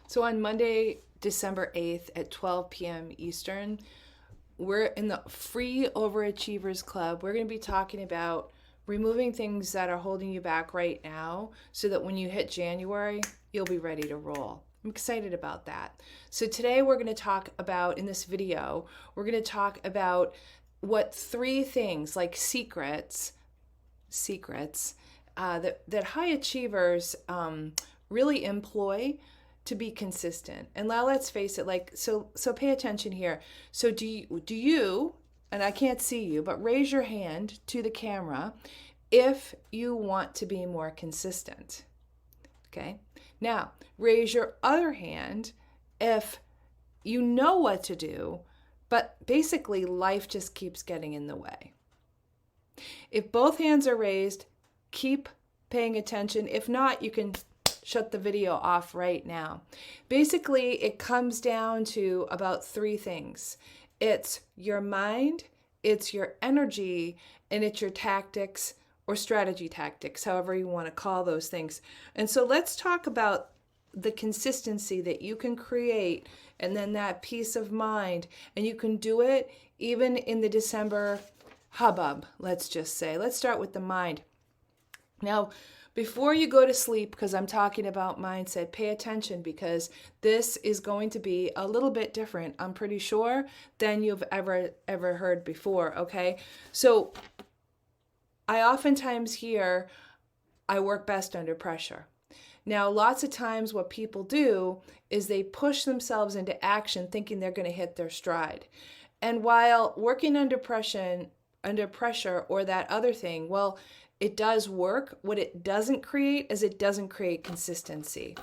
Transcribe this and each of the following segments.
So on Monday, December 8th at 12 p.m. Eastern, we're in the Free Overachievers Club. We're going to be talking about removing things that are holding you back right now so that when you hit January, you'll be ready to roll. I'm excited about that. So today we're going to talk about, in this video, we're going to talk about what 3 things, like secrets, that high achievers really employ to be consistent. And now let's face it, so pay attention here. So do you, and I can't see you, but raise your hand to the camera if you want to be more consistent. Okay? Now, raise your other hand if you know what to do, but basically life just keeps getting in the way. If both hands are raised, keep paying attention. If not, you can shut the video off right now. Basically, it comes down to about 3 things. It's your mind, it's your energy, and it's your tactics or strategy tactics, however you want to call those things. And so let's talk about the consistency that you can create and then that peace of mind. And you can do it even in the December hubbub, let's just say. Let's start with the mind. Now, before you go to sleep, because I'm talking about mindset, pay attention because this is going to be a little bit different, I'm pretty sure, than you've ever heard before, okay? So I oftentimes hear, I work best under pressure. Now, lots of times what people do is they push themselves into action thinking they're going to hit their stride. And while working under pressure or that other thing, well, it does work. What it doesn't create is it doesn't create consistency.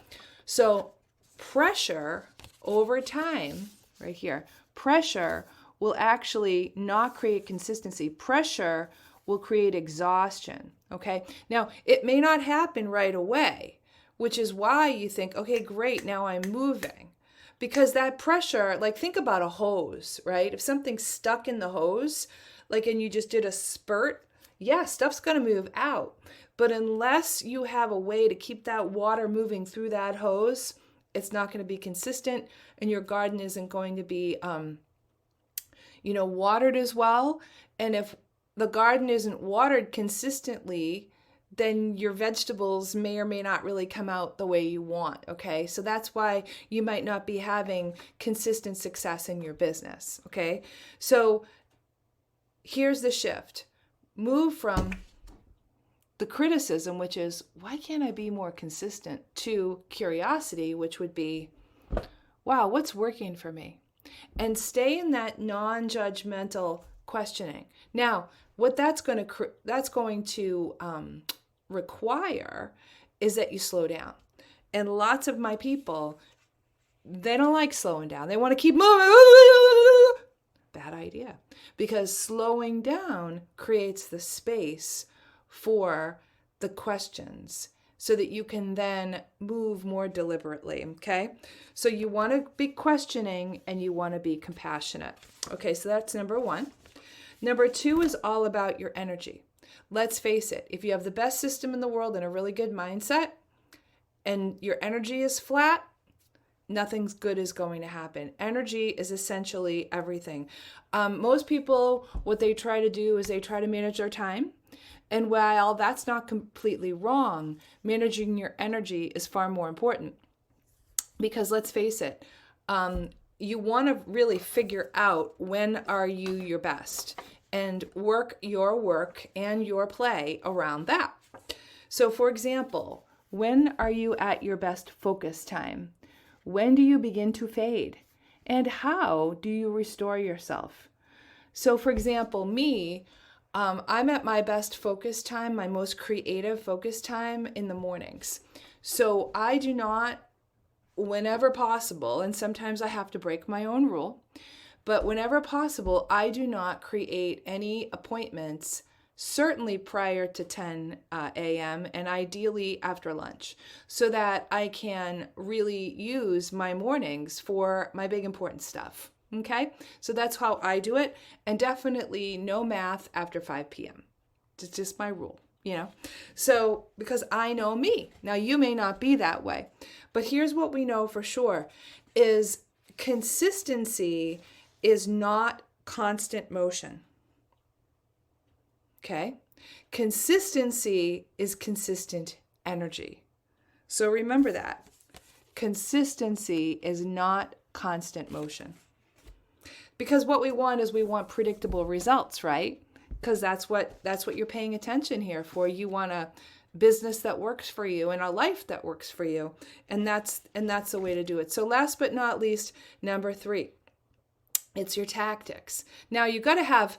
So pressure over time, right here, pressure will actually not create consistency. Pressure will create exhaustion, okay? Now, it may not happen right away, which is why you think, okay, great, now I'm moving. Because that pressure, like think about a hose, right? If something's stuck in the hose, and you just did a spurt, yeah, stuff's going to move out. But unless you have a way to keep that water moving through that hose, it's not going to be consistent and your garden isn't going to be, watered as well. And if the garden isn't watered consistently, then your vegetables may or may not really come out the way you want, okay? So that's why you might not be having consistent success in your business, okay? So here's the shift. Move from the criticism, which is, why can't I be more consistent, to curiosity, which would be, wow, what's working for me? And stay in that non-judgmental questioning. Now, what that's going to require is that you slow down. And lots of my people, they don't like slowing down. They want to keep moving. Bad idea, because slowing down creates the space for the questions so that you can then move more deliberately, okay? So you want to be questioning and you want to be compassionate. Okay, so that's number 1. Number 2 is all about your energy. Let's face it, if you have the best system in the world and a really good mindset and your energy is flat, nothing's good is going to happen. Energy is essentially everything. Most people, what they try to do is they try to manage their time. And while that's not completely wrong, managing your energy is far more important. Because let's face it, you want to really figure out when are you your best and work your work and your play around that. So for example, when are you at your best focus time? When do you begin to fade? And how do you restore yourself? So for example, me, I'm at my best focus time, my most creative focus time in the mornings. So I do not, whenever possible, and sometimes I have to break my own rule, but whenever possible, I do not create any appointments, certainly prior to 10 a.m. and ideally after lunch, so that I can really use my mornings for my big important stuff. Okay? So that's how I do it. And definitely no math after 5 p.m. It's just my rule. So because I know me. Now you may not be that way, But here's what we know for sure is consistency is not constant motion. Okay? Consistency is consistent energy. So remember that. Consistency is not constant motion. Because what we want is we want predictable results, right? Because that's what you're paying attention here for. You want a business that works for you and a life that works for you. And that's the way to do it. So last but not least, number 3, it's your tactics. Now you got to have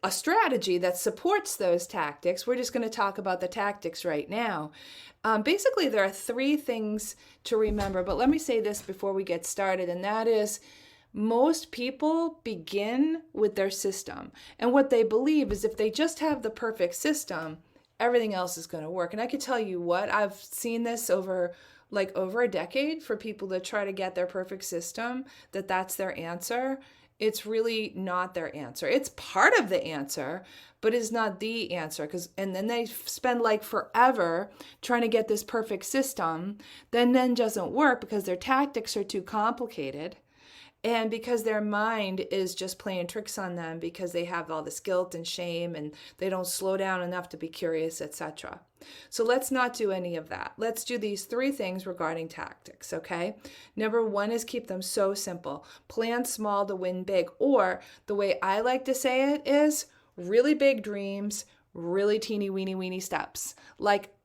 a strategy that supports those tactics. We're just going to talk about the tactics right now. Basically, there are 3 things to remember, but let me say this before we get started, and that is most people begin with their system. And what they believe is if they just have the perfect system, everything else is going to work. And I could tell you what, I've seen this over a decade for people that try to get their perfect system, that's their answer. It's really not their answer. It's part of the answer, but it's not the answer. And then they spend forever trying to get this perfect system, then doesn't work because their tactics are too complicated. And because their mind is just playing tricks on them because they have all this guilt and shame and they don't slow down enough to be curious, etc. So let's not do any of that. Let's do these 3 things regarding tactics, okay? Number 1 is keep them so simple. Plan small to win big. Or the way I like to say it is really big dreams, really teeny weeny steps.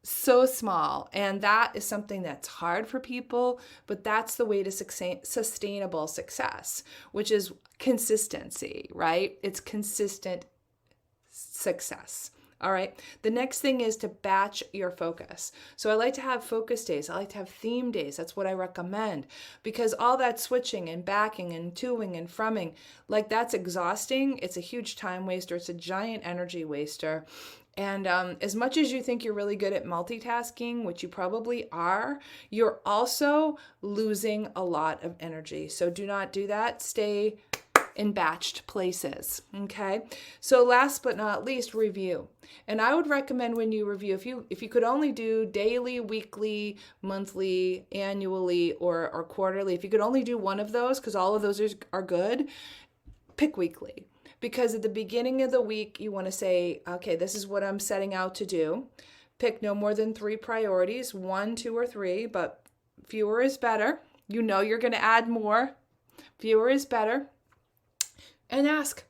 So small. And that is something that's hard for people, but that's the way to sustainable success, which is consistency, right? It's consistent success. All right. The next thing is to batch your focus. So I like to have focus days. I like to have theme days. That's what I recommend because all that switching and backing and toing and froming, that's exhausting. It's a huge time waster. It's a giant energy waster. And as much as you think you're really good at multitasking, which you probably are, you're also losing a lot of energy. So do not do that. Stay in batched places. Okay. So last but not least, review. And I would recommend when you review, if you could only do daily, weekly, monthly, annually, or quarterly, if you could only do one of those, because all of those are good, pick weekly. Because at the beginning of the week, you want to say, okay, this is what I'm setting out to do. Pick no more than 3 priorities, 1, 2, or 3, but fewer is better. You know you're going to add more. Fewer is better. And ask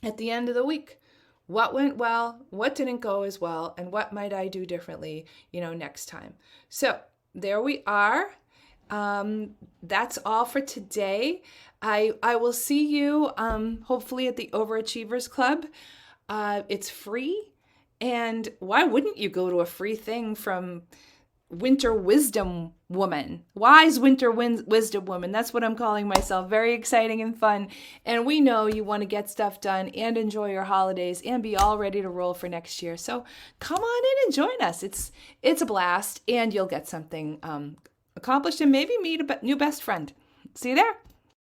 at the end of the week, what went well, what didn't go as well, and what might I do differently, next time. So there we are. That's all for today. I will see you hopefully at the Overachievers Club. It's free, and why wouldn't you go to a free thing from Winter Wisdom Woman? Wise Winter Wisdom Woman. That's what I'm calling myself. Very exciting and fun. And we know you want to get stuff done and enjoy your holidays and be all ready to roll for next year. So come on in and join us. It's a blast, and you'll get something accomplished and maybe meet a new best friend. See you there.